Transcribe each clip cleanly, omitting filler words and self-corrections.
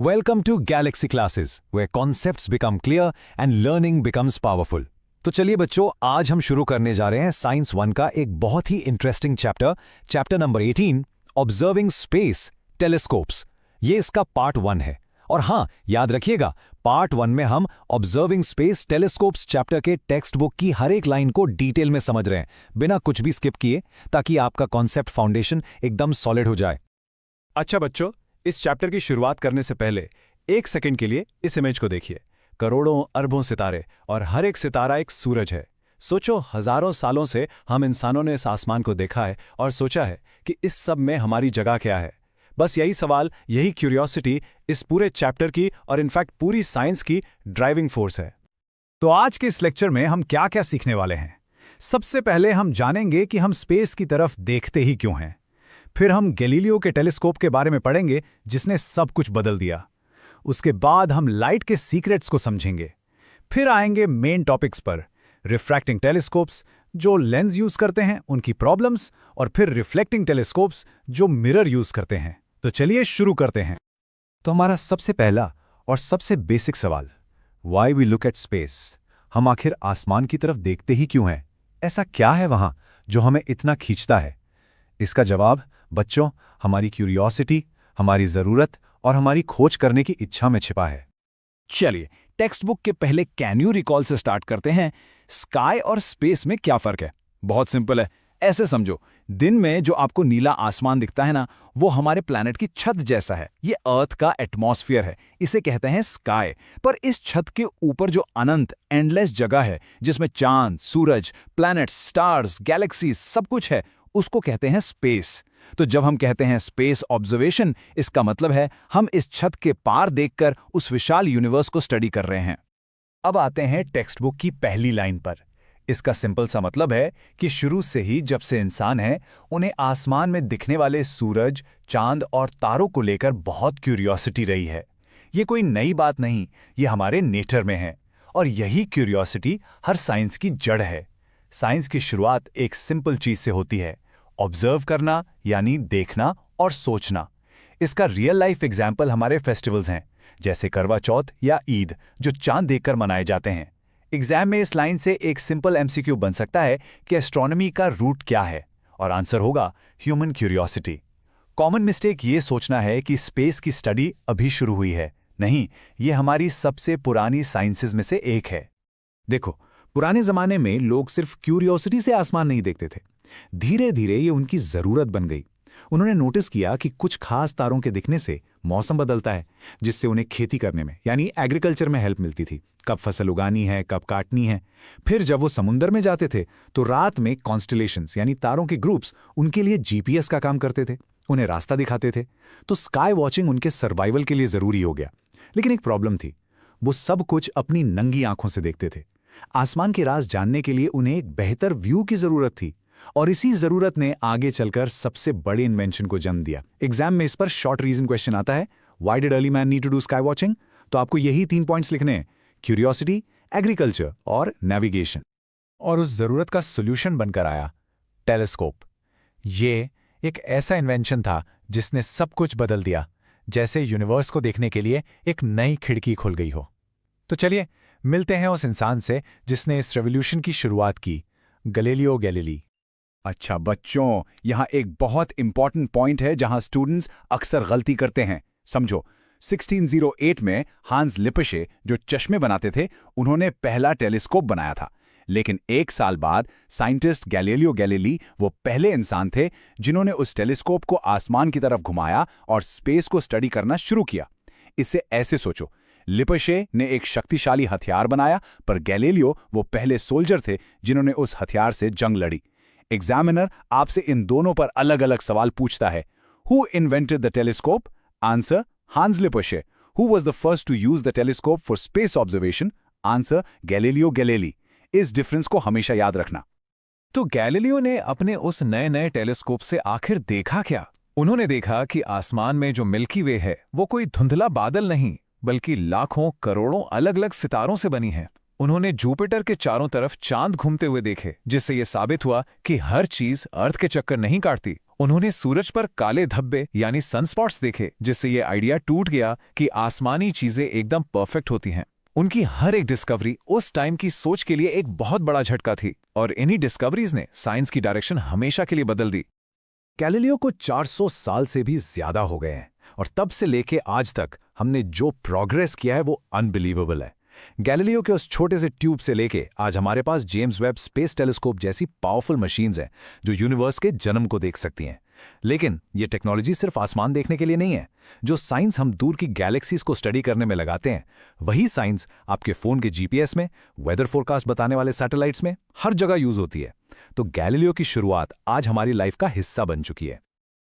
Welcome to Galaxy Classes, where concepts become clear and learning becomes powerful. तो चलिए बच्चों, आज हम शुरू करने जा रहे हैं साइंस 1 का एक बहुत ही interesting chapter number 18, observing space telescopes. ये इसका पार्ट 1 है। और हाँ, याद रखिएगा, पार्ट 1 में हम ऑब्जर्विंग स्पेस टेलीस्कोप्स चैप्टर के टेक्स्ट बुक की हर एक लाइन को डिटेल में समझ रहे हैं, बिना कुछ भी स्किप किए, ताकि आपका कॉन्सेप्ट फाउंडेशन एकदम सॉलिड हो जाए। अच्छा बच्चों, इस चैप्टर की शुरुआत करने से पहले एक सेकंड के लिए इस इमेज को देखिए। करोड़ों अरबों सितारे और हर एक सितारा एक सूरज है। सोचो, हजारों सालों से हम इंसानों ने इस आसमान को देखा है और सोचा है कि इस सब में हमारी जगह क्या है। बस यही सवाल, यही क्यूरियोसिटी इस पूरे चैप्टर की और इनफैक्ट पूरी साइंस की ड्राइविंग फोर्स है। तो आज के इस लेक्चर में हम क्या क्या सीखने वाले हैं। सबसे पहले हम जानेंगे कि हम स्पेस की तरफ देखते ही क्यों हैं। फिर हम गैलीलियो के टेलीस्कोप के बारे में पढ़ेंगे, जिसने सब कुछ बदल दिया। उसके बाद हम लाइट के सीक्रेट्स को समझेंगे। फिर आएंगे मेन टॉपिक्स पर, रिफ्रैक्टिंग टेलीस्कोप्स जो लेंस यूज करते हैं, उनकी प्रॉब्लम्स, और फिर रिफ्लेक्टिंग टेलीस्कोप्स जो मिरर यूज करते हैं। तो चलिए शुरू करते हैं। तो हमारा सबसे पहला और सबसे बेसिक सवाल, why we look at space. हम आखिर आसमान की तरफ देखते ही क्यों हैं? ऐसा क्या है वहां जो हमें इतना खींचता है? इसका जवाब बच्चों, हमारी क्यूरियोसिटी, हमारी जरूरत और हमारी खोज करने की इच्छा में छिपा है। चलिए टेक्स्ट बुक के पहले कैन यू रिकॉल से स्टार्ट करते हैं। स्काई और स्पेस में क्या फर्क है? बहुत सिंपल है। ऐसे समझो, दिन में जो आपको नीला आसमान दिखता है ना, वो हमारे प्लैनेट की छत जैसा है। ये अर्थ का एटमॉस्फेयर है, इसे कहते हैं स्काई। पर इस छत के ऊपर जो अनंत एंडलेस जगह है, जिसमें चांद, सूरज, प्लैनेट्स, स्टार्स, गैलेक्सीज सब कुछ है, उसको कहते हैं स्पेस। तो जब हम कहते हैं स्पेस ऑब्जर्वेशन, इसका मतलब है हम इस छत के पार देखकर उस विशाल यूनिवर्स को स्टडी कर रहे हैं। अब आते हैं टेक्स्ट बुक की पहली लाइन पर। इसका सिंपल सा मतलब है कि शुरू से ही जब से इंसान है, उन्हें आसमान में दिखने वाले सूरज, चांद और तारों को लेकर बहुत क्यूरियोसिटी रही है। ये कोई नई बात नहीं, ये हमारे नेचर में है। और यही क्यूरियोसिटी हर साइंस की जड़ है। साइंस की शुरुआत एक सिंपल चीज से होती है, ऑब्जर्व करना, यानी देखना और सोचना। इसका रियल लाइफ एग्जाम्पल हमारे फेस्टिवल्स हैं, जैसे करवा चौथ या ईद, जो चांद देखकर मनाए जाते हैं। एग्जाम में इस लाइन से एक सिंपल एमसीक्यू बन सकता है कि एस्ट्रोनॉमी का रूट क्या है, और आंसर होगा ह्यूमन क्यूरियोसिटी। कॉमन मिस्टेक ये सोचना है कि स्पेस की स्टडी अभी शुरू हुई है। नहीं, ये हमारी सबसे पुरानी साइंसेज में से एक है। देखो, पुराने जमाने में लोग सिर्फ क्यूरियोसिटी से आसमान नहीं देखते थे। धीरे धीरे ये उनकी जरूरत बन गई। उन्होंने नोटिस किया कि कुछ खास तारों के दिखने से मौसम बदलता है, जिससे उन्हें खेती करने में, यानी एग्रीकल्चर में हेल्प मिलती थी। कब फसल उगानी है, कब काटनी है। फिर जब वो समुंदर में जाते थे, तो रात में कॉन्स्टलेशंस यानी तारों के ग्रुप्स उनके लिए जीपीएस का काम करते थे, उन्हें रास्ता दिखाते थे। तो स्काई वॉचिंग उनके सर्वाइवल के लिए जरूरी हो गया। लेकिन एक प्रॉब्लम थी, वो सब कुछ अपनी नंगी आंखों से देखते थे। आसमान के राज जानने के लिए उन्हें एक बेहतर व्यू की जरूरत थी, और इसी जरूरत ने आगे चलकर सबसे बड़े इन्वेंशन को जन्म दिया। एग्जाम में इस पर शॉर्ट रीजन क्वेश्चन आता है, why did early man need to do sky watching? तो आपको यही 3 पॉइंट्स लिखने हैं, क्यूरियोसिटी, एग्रीकल्चर और नेविगेशन। और उस जरूरत का सोल्यूशन बनकर आया टेलीस्कोप। ये एक ऐसा इन्वेंशन था जिसने सब कुछ बदल दिया, जैसे यूनिवर्स को देखने के लिए एक नई खिड़की खुल गई हो। तो चलिए मिलते हैं उस इंसान से जिसने इस रेवोल्यूशन की शुरुआत की, गैलीलियो गैलीली। अच्छा बच्चों, यहाँ एक बहुत इंपॉर्टेंट पॉइंट है जहाँ स्टूडेंट्स अक्सर गलती करते हैं। समझो, 1608 में हांस लिपशे, जो चश्मे बनाते थे, उन्होंने पहला टेलीस्कोप बनाया था। लेकिन एक साल बाद साइंटिस्ट गैलीलियो गैलीली वो पहले इंसान थे जिन्होंने उस टेलीस्कोप को आसमान की तरफ घुमाया और स्पेस को स्टडी करना शुरू किया। इसे ऐसे सोचो, लिपशे ने एक शक्तिशाली हथियार बनाया, पर गैलीलियो वो पहले सोल्जर थे जिन्होंने उस हथियार से जंग लड़ी। एग्जामिनर आपसे इन दोनों पर अलग अलग सवाल पूछता है। Who invented the telescope? Answer, Hans Lippershey. Who was the first to use the telescope for space observation? Answer, Galileo Galilei. इस डिफरेंस को हमेशा याद रखना। तो गैलीलियो ने अपने उस नए नए टेलीस्कोप से आखिर देखा क्या? उन्होंने देखा कि आसमान में जो मिल्की वे है, वो कोई धुंधला बादल नहीं, बल्कि लाखों करोड़ों अलग अलग सितारों से बनी है। उन्होंने जुपिटर के चारों तरफ चांद घूमते हुए देखे, जिससे यह साबित हुआ कि हर चीज अर्थ के चक्कर नहीं काटती उन्होंने सूरज पर काले धब्बे यानी सनस्पॉट्स देखे, जिससे ये आइडिया टूट गया कि आसमानी चीजें एकदम परफेक्ट होती हैं। उनकी हर एक डिस्कवरी उस टाइम की सोच के लिए एक बहुत बड़ा झटका थी, और इन्हीं डिस्कवरीज ने साइंस की डायरेक्शन हमेशा के लिए बदल दी। गैलीलियो को 400 साल से भी ज्यादा हो गए हैं, और तब से लेके आज तक हमने जो प्रोग्रेस किया है वो अनबिलीवेबल है। गैलीलियो के उस छोटे से ट्यूब से लेके आज हमारे पास जेम्स वेब स्पेस टेलीस्कोप जैसी पावरफुल मशीन्स हैं जो यूनिवर्स के जन्म को देख सकती हैं। लेकिन ये टेक्नोलॉजी सिर्फ आसमान देखने के लिए नहीं है। जो साइंस हम दूर की गैलेक्सीज को स्टडी करने में लगाते हैं, वही साइंस आपके फोन के जीपीएस में, वेदर फोरकास्ट बताने वाले सैटेलाइट्स में, हर जगह यूज होती है। तो गैलीलियो की शुरुआत आज हमारी लाइफ का हिस्सा बन चुकी है।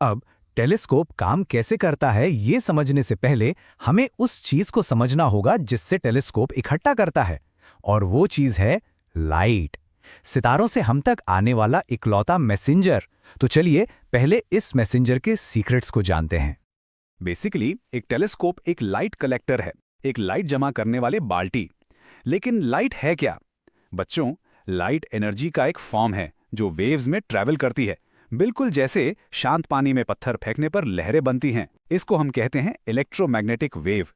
अब टेलीस्कोप काम कैसे करता है ये समझने से पहले हमें उस चीज को समझना होगा जिससे टेलीस्कोप इकट्ठा करता है, और वो चीज है लाइट, सितारों से हम तक आने वाला इकलौता मैसेंजर। तो चलिए पहले इस मैसेंजर के सीक्रेट्स को जानते हैं। बेसिकली एक टेलीस्कोप एक लाइट कलेक्टर है, एक लाइट जमा करने वाले बाल्टी। लेकिन लाइट है क्या? बच्चों, लाइट एनर्जी का एक फॉर्म है जो वेव्स में ट्रैवल करती है, बिल्कुल जैसे शांत पानी में पत्थर फेंकने पर लहरें बनती हैं। इसको हम कहते हैं इलेक्ट्रोमैग्नेटिक वेव।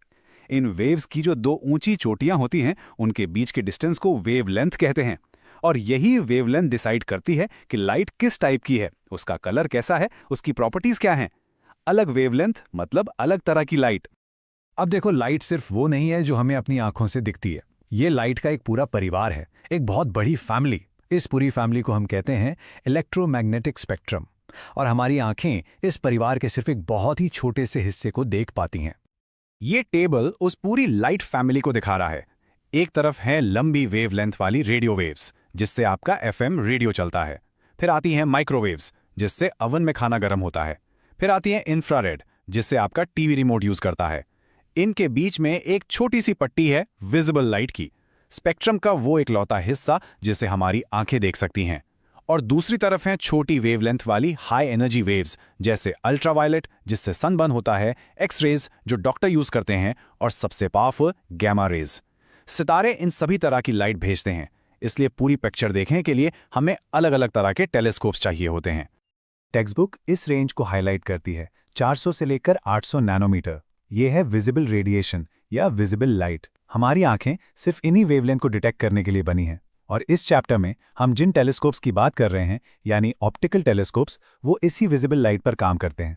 इन वेव्स की जो दो ऊंची चोटियां होती हैं, उनके बीच के डिस्टेंस को वेवलेंथ कहते हैं, और यही वेवलेंथ डिसाइड करती है कि लाइट किस टाइप की है, उसका कलर कैसा है, उसकी प्रॉपर्टीज क्या हैं। अलग वेवलेंथ मतलब अलग तरह की लाइट। अब देखो, लाइट सिर्फ वो नहीं है जो हमें अपनी आंखों से दिखती है। ये लाइट का एक पूरा परिवार है, एक बहुत बड़ी फैमिली। इस पूरी फैमिली को हम कहते हैं इलेक्ट्रोमैग्नेटिक स्पेक्ट्रम, और हमारी आंखें इस परिवार के सिर्फ एक बहुत ही छोटे से हिस्से को देख पाती हैं। ये टेबल उस पूरी लाइट फैमिली को दिखा रहा है। एक तरफ है लंबी वेवलेंथ वाली रेडियो वेव्स, जिससे आपका एफएम रेडियो चलता है। फिर आती हैं माइक्रोवेव्स, जिससे अवन में खाना गर्म होता है। फिर आती हैं इंफ्रारेड, जिससे आपका टीवी रिमोट यूज करता है। इनके बीच में एक छोटी सी पट्टी है विजिबल लाइट की, स्पेक्ट्रम का वो इकलौता हिस्सा जिसे हमारी आंखें देख सकती हैं। और दूसरी तरफ हैं छोटी वेवलेंथ वाली हाई एनर्जी वेव्स, जैसे अल्ट्रावायलेट जिससे सनबर्न होता है, एक्स रेज जो डॉक्टर यूज करते हैं, और सबसे पावरफुल गैमा रेज। सितारे इन सभी तरह की लाइट भेजते हैं, इसलिए पूरी पिक्चर देखने के लिए हमें अलग अलग तरह के टेलीस्कोप्स चाहिए होते हैं। टेक्स्ट बुक इस रेंज को हाईलाइट करती है, 400 से लेकर 800 नैनोमीटर। ये है विजिबल रेडिएशन या विजिबल लाइट। हमारी आंखें सिर्फ इन्हीं वेवलेंथ को डिटेक्ट करने के लिए बनी हैं, और इस चैप्टर में हम जिन टेलीस्कोप्स की बात कर रहे हैं, यानी ऑप्टिकल टेलीस्कोप्स, वो इसी विजिबल लाइट पर काम करते हैं।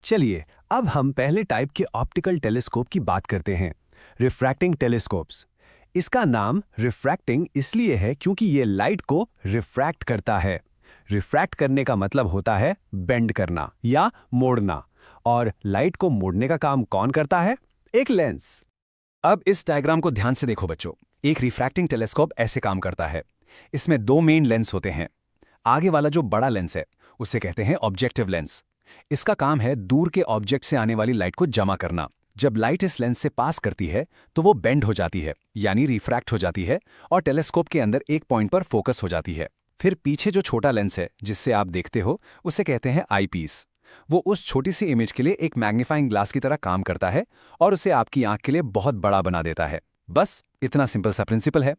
चलिए अब हम पहले टाइप के ऑप्टिकल टेलीस्कोप की बात करते हैं, रिफ्रैक्टिंग टेलीस्कोप्स। इसका नाम रिफ्रैक्टिंग इसलिए है क्योंकि ये लाइट को रिफ्रैक्ट करता है। रिफ्रैक्ट करने का मतलब होता है बेंड करना या मोड़ना, और लाइट को मोड़ने का काम कौन करता है? एक लेंस। अब इस डायग्राम को ध्यान से देखो बच्चों। एक रिफ्रैक्टिंग टेलीस्कोप ऐसे काम करता है। इसमें दो मेन लेंस होते हैं। आगे वाला जो बड़ा लेंस है उसे कहते हैं ऑब्जेक्टिव लेंस। इसका काम है दूर के ऑब्जेक्ट से आने वाली लाइट को जमा करना। जब लाइट इस लेंस से पास करती है तो वो बेंड हो जाती है, यानी रिफ्रैक्ट हो जाती है, और टेलीस्कोप के अंदर एक पॉइंट पर फोकस हो जाती है। फिर पीछे जो छोटा लेंस है जिससे आप देखते हो, उसे कहते हैं आईपीस। वो उस छोटी सी इमेज के लिए एक मैग्नीफाइंग ग्लास की तरह काम करता है और उसे आपकी आंख के लिए बहुत बड़ा बना देता है। बस इतना सिंपल सा प्रिंसिपल है।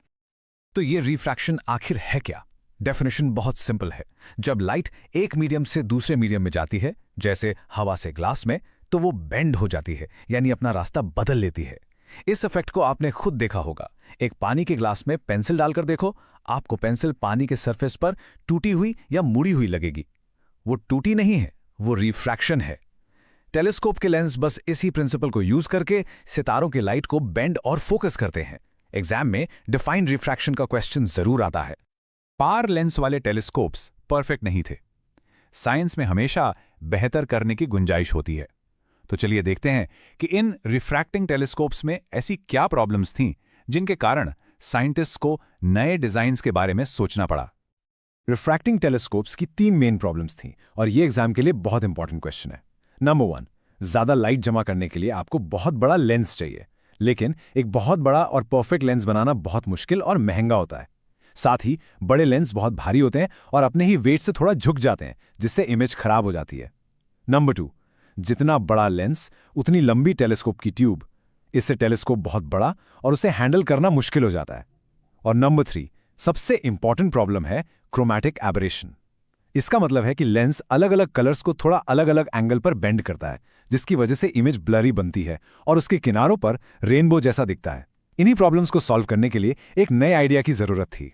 तो ये रिफ्रैक्शन आखिर है क्या? डेफिनेशन बहुत सिंपल है। जब लाइट एक मीडियम से दूसरे मीडियम में जाती है, जैसे हवा से ग्लास में, तो वो बेंड हो जाती है, यानी अपना रास्ता बदल लेती है। इस इफेक्ट को आपने खुद देखा होगा। एक पानी के ग्लास में पेंसिल डालकर देखो, आपको पेंसिल पानी के सरफेस पर टूटी हुई या मुड़ी हुई लगेगी। वो टूटी नहीं है, वो रिफ्रैक्शन है। टेलीस्कोप के लेंस बस इसी प्रिंसिपल को यूज करके सितारों की लाइट को बेंड और फोकस करते हैं। एग्जाम में डिफाइंड रिफ्रैक्शन का क्वेश्चन जरूर आता है। पार लेंस वाले टेलीस्कोप्स परफेक्ट नहीं थे। साइंस में हमेशा बेहतर करने की गुंजाइश होती है। तो चलिए देखते हैं कि इन रिफ्रैक्टिंग टेलीस्कोप्स में ऐसी क्या प्रॉब्लम्स थीं जिनके कारण साइंटिस्ट्स को नए डिजाइन्स के बारे में सोचना पड़ा। रिफ्रैक्टिंग टेलीस्कोप्स की 3 मेन प्रॉब्लम्स थीं, और ये एग्जाम के लिए बहुत इंपॉर्टेंट क्वेश्चन है। नंबर 1, ज्यादा लाइट जमा करने के लिए आपको बहुत बड़ा लेंस चाहिए, लेकिन एक बहुत बड़ा और परफेक्ट लेंस बनाना बहुत मुश्किल और महंगा होता है। साथ ही बड़े लेंस बहुत भारी होते हैं और अपने ही वेट से थोड़ा झुक जाते हैं, जिससे इमेज खराब हो जाती है। नंबर 2, जितना बड़ा लेंस उतनी लंबी टेलीस्कोप की ट्यूब। इससे टेलीस्कोप बहुत बड़ा और उसे हैंडल करना मुश्किल हो जाता है। और नंबर 3, सबसे इंपॉर्टेंट प्रॉब्लम है क्रोमैटिक एबरेशन। इसका मतलब है कि लेंस अलग अलग कलर्स को थोड़ा अलग अलग एंगल पर बेंड करता है, जिसकी वजह से इमेज ब्लरी बनती है और उसके किनारों पर रेनबो जैसा दिखता है। इन्हीं प्रॉब्लम्स को सॉल्व करने के लिए एक नए आइडिया की जरूरत थी।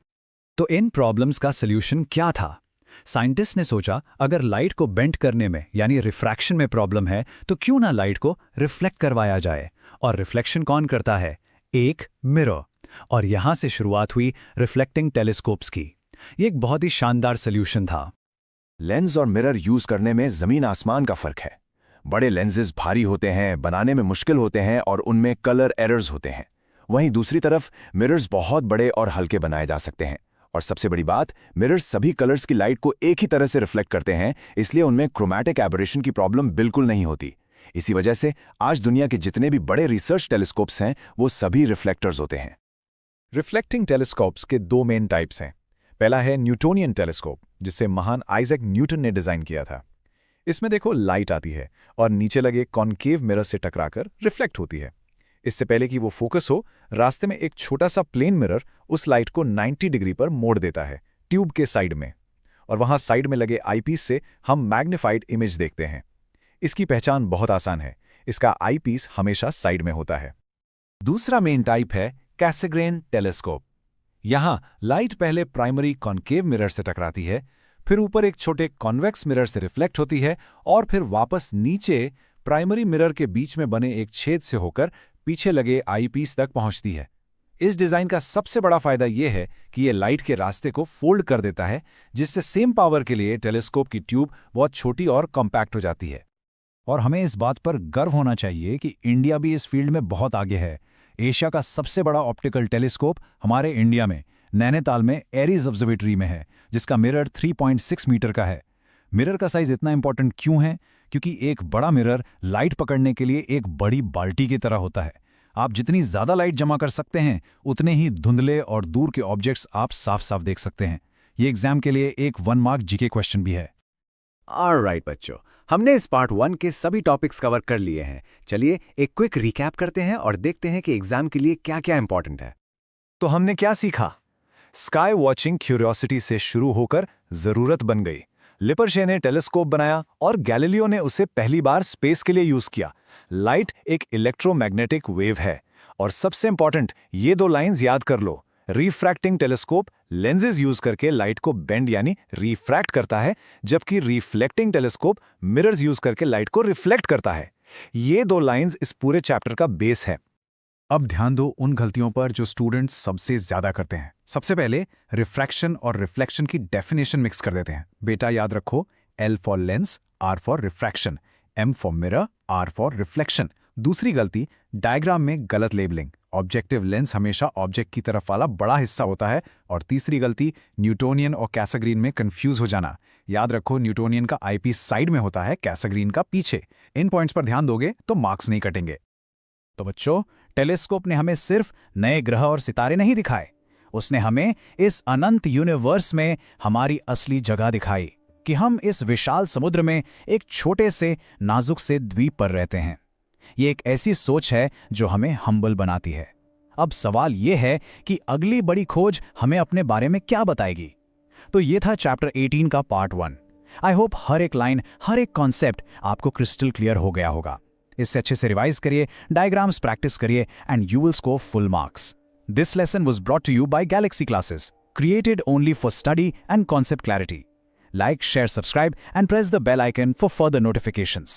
तो इन प्रॉब्लम्स का सॉल्यूशन क्या था? साइंटिस्ट ने सोचा, अगर लाइट को बेंड करने में यानी रिफ्रैक्शन में प्रॉब्लम है तो क्यों ना लाइट को रिफ्लेक्ट करवाया जाए। और रिफ्लेक्शन कौन करता है? एक मिरर। और यहां से शुरुआत हुई रिफ्लेक्टिंग टेलीस्कोप्स की। ये एक बहुत ही शानदार सॉल्यूशन था। लेंस और मिरर यूज करने में जमीन आसमान का फर्क है। बड़े लेंसेज भारी होते हैं, बनाने में मुश्किल होते हैं और उनमें कलर एरर्स होते हैं। वहीं दूसरी तरफ मिरर्स बहुत बड़े और हल्के बनाए जा सकते हैं। और सबसे बड़ी बात, मिरर्स सभी कलर्स की लाइट को एक ही तरह से रिफ्लेक्ट करते हैं, इसलिए उनमें क्रोमैटिक एबरेशन की प्रॉब्लम बिल्कुल नहीं होती। इसी वजह से आज दुनिया के जितने भी बड़े रिसर्च टेलीस्कोप्स हैं वो सभी रिफ्लेक्टर्स होते हैं। रिफ्लेक्टिंग टेलीस्कोप्स के दो मेन टाइप्स हैं। पहला है न्यूटोनियन टेलीस्कोप, जिसे महान आइजैक न्यूटन ने डिजाइन किया था। इसमें देखो लाइट आती है और नीचे लगे कॉनकेव मिरर से टकराकर रिफ्लेक्ट होती है। इससे पहले कि वो फोकस हो, रास्ते में एक छोटा सा प्लेन मिरर उस लाइट को 90 डिग्री पर मोड़ देता है ट्यूब के साइड में, और वहां साइड में लगे आईपीस से हम मैग्नीफाइड इमेज देखते हैं। इसकी पहचान बहुत आसान है, इसका आईपीस हमेशा साइड में होता है। दूसरा मेन टाइप है कैसग्रेन टेलीस्कोप। यहां लाइट पहले प्राइमरी कॉनकेव मिरर से टकराती है, फिर ऊपर एक छोटे कॉन्वेक्स मिरर से रिफ्लेक्ट होती है और फिर वापस नीचे प्राइमरी मिरर के बीच में बने एक छेद से होकर पीछे लगे आईपीस तक पहुंचती है। इस डिजाइन का सबसे बड़ा फायदा यह है कि यह लाइट के रास्ते को फोल्ड कर देता है, जिससे सेम पावर के लिए टेलीस्कोप की ट्यूब बहुत छोटी और कॉम्पैक्ट हो जाती है। और हमें इस बात पर गर्व होना चाहिए कि इंडिया भी इस फील्ड में बहुत आगे है। एशिया का सबसे बड़ा ऑप्टिकल टेलीस्कोप हमारे इंडिया में नैनीताल में एरीज ऑब्जर्वेटरी में है, जिसका मिरर 3.6 मीटर का है। मिरर का साइज इतना इंपॉर्टेंट क्यों है? क्योंकि एक बड़ा मिरर लाइट पकड़ने के लिए एक बड़ी बाल्टी की तरह होता है। आप जितनी ज्यादा लाइट जमा कर सकते हैं, उतने ही धुंधले और दूर के ऑब्जेक्ट्स आप साफ साफ देख सकते हैं। ये एग्जाम के लिए एक 1 मार्क जीके क्वेश्चन भी है। ऑलराइट बच्चों, हमने इस पार्ट 1 के सभी टॉपिक्स कवर कर लिए हैं। चलिए एक क्विक रिकैप करते हैं और देखते हैं कि एग्जाम के लिए क्या क्या इंपॉर्टेंट है। तो हमने क्या सीखा? स्काई वॉचिंग क्यूरियोसिटी से शुरू होकर जरूरत बन गई। लिपर्शे ने टेलीस्कोप बनाया और गैलीलियो ने उसे पहली बार स्पेस के लिए यूज किया। लाइट एक इलेक्ट्रोमैग्नेटिक वेव है। और सबसे इंपॉर्टेंट, ये 2 लाइंस याद कर लो। रिफ्रैक्टिंग टेलीस्कोप लेंसेज यूज करके लाइट को बेंड यानी रिफ्रैक्ट करता है, जबकि रिफ्लेक्टिंग टेलीस्कोप मिरर्स यूज करके लाइट को रिफ्लेक्ट करता है। ये 2 लाइंस इस पूरे चैप्टर का बेस है। अब ध्यान दो उन गलतियों पर जो स्टूडेंट्स सबसे ज्यादा करते हैं। सबसे पहले रिफ्रैक्शन और रिफ्लेक्शन की डेफिनेशन मिक्स कर देते हैं। बेटा याद रखो, L for Lenz, R for refraction, M for mirror, R for reflection. दूसरी गलती, डायग्राम में गलत लेबलिंग। ऑब्जेक्टिव लेंस हमेशा ऑब्जेक्ट की तरफ वाला बड़ा हिस्सा होता है। और तीसरी गलती, न्यूटोनियन और कैसाग्रीन में कंफ्यूज हो जाना। याद रखो, न्यूटोनियन का आईपीस साइड में होता है, कैसाग्रीन का पीछे। इन पॉइंट्स पर ध्यान दोगे तो मार्क्स नहीं कटेंगे। तो बच्चों, टेलीस्कोप ने हमें सिर्फ नए ग्रह और सितारे नहीं दिखाए, उसने हमें इस अनंत यूनिवर्स में हमारी असली जगह दिखाई कि हम इस विशाल समुद्र में एक छोटे से नाजुक से द्वीप पर रहते हैं। ये एक ऐसी सोच है जो हमें हम्बल बनाती है। अब सवाल यह है कि अगली बड़ी खोज हमें अपने बारे में क्या बताएगी। तो ये था चैप्टर 18 का पार्ट 1। आई होप हर एक लाइन, हर एक कॉन्सेप्ट आपको क्रिस्टल क्लियर हो गया होगा। इससे अच्छे से रिवाइज करिए, डायग्राम्स प्रैक्टिस करिए, and you will score full marks. This lesson was brought to you by Galaxy Classes, created only for study and concept clarity. Like, share, subscribe, and press the bell icon for further notifications.